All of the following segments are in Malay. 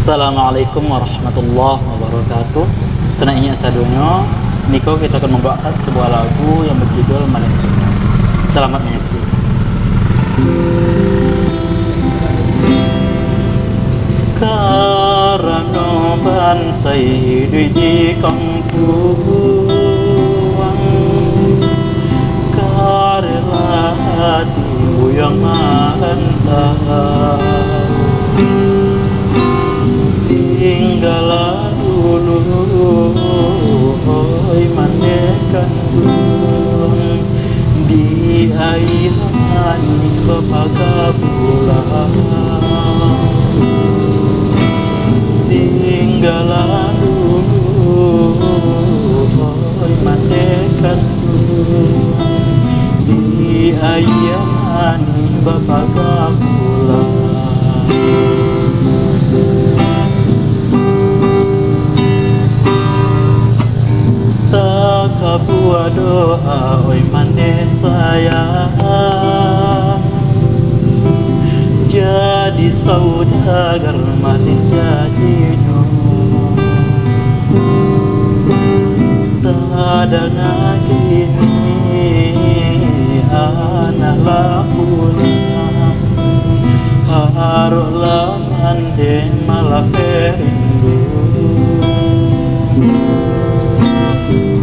Assalamualaikum warahmatullahi wabarakatuh. Senangnya sadunya niko kita akan membahas sebuah lagu yang berjudul Malentunya. Selamat menyaksikan. Karena bansai di kampung karela hatimu yang mantap, tinggallah dulu oi mandekan bulan di ayat kepada bulan, tinggallah dulu oi mandekan bulan di ayat kepada bulan. Buat doa oi mane sayang, jadi saudagar manin jadi nyong, tada ngakini anak lapunan harolah mande malah perindu,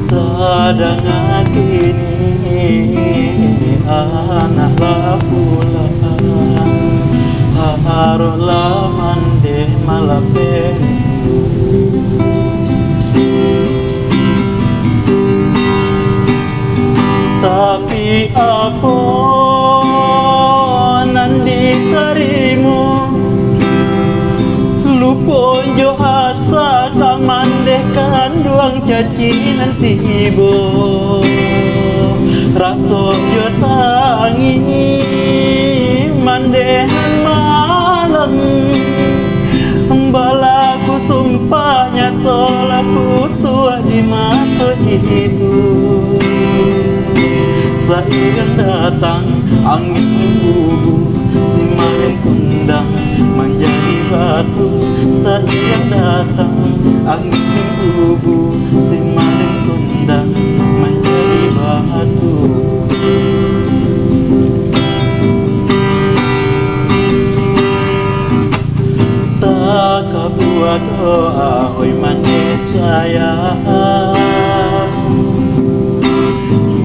tada ngakini anak lapulan harolah mande malah perindu. Tapi apa nanti karimu lupo jo asa kamandekan duang caci nanti ibu rato jo tangi mandehan malam balaku sumpahnya tolaku tua di mata itu. Sairing datang angin menggugur, si maling kundang menjadi batu. Sairing datang angin menggugur, si maling kundang menjadi batu. Tak buat doa oi manis sayang,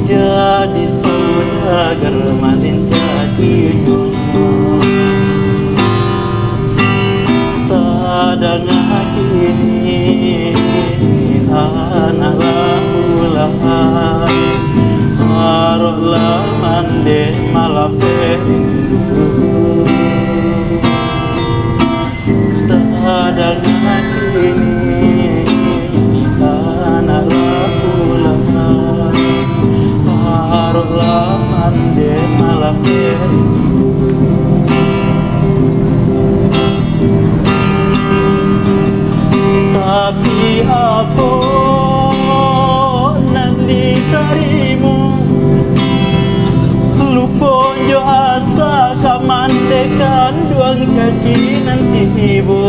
jadi saudagar malin jadi nyong, tada ngakini anak lapulan harolah mande malah perindu, tada ngakini anak lapulan harolah mande malah perindu. Tapi apa nanti karimu lupo jo asa kamandekan duang caci nanti ibu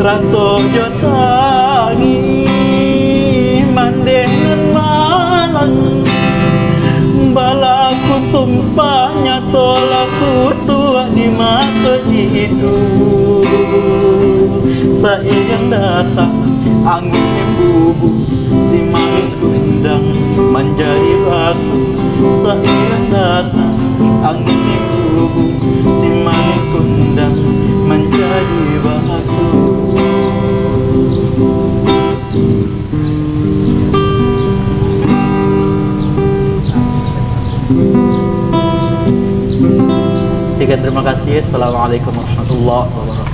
rato jo tangi mandengan malam balaku sumpahnya tolaku tua di mata itu. Sairing datang angin membubu, si maling kundang menjadi batu. Sairing datang angin membubu, si maling kundang menjadi batu. Sekian, terima kasih. Assalamualaikum warahmatullahi wabarakatuh.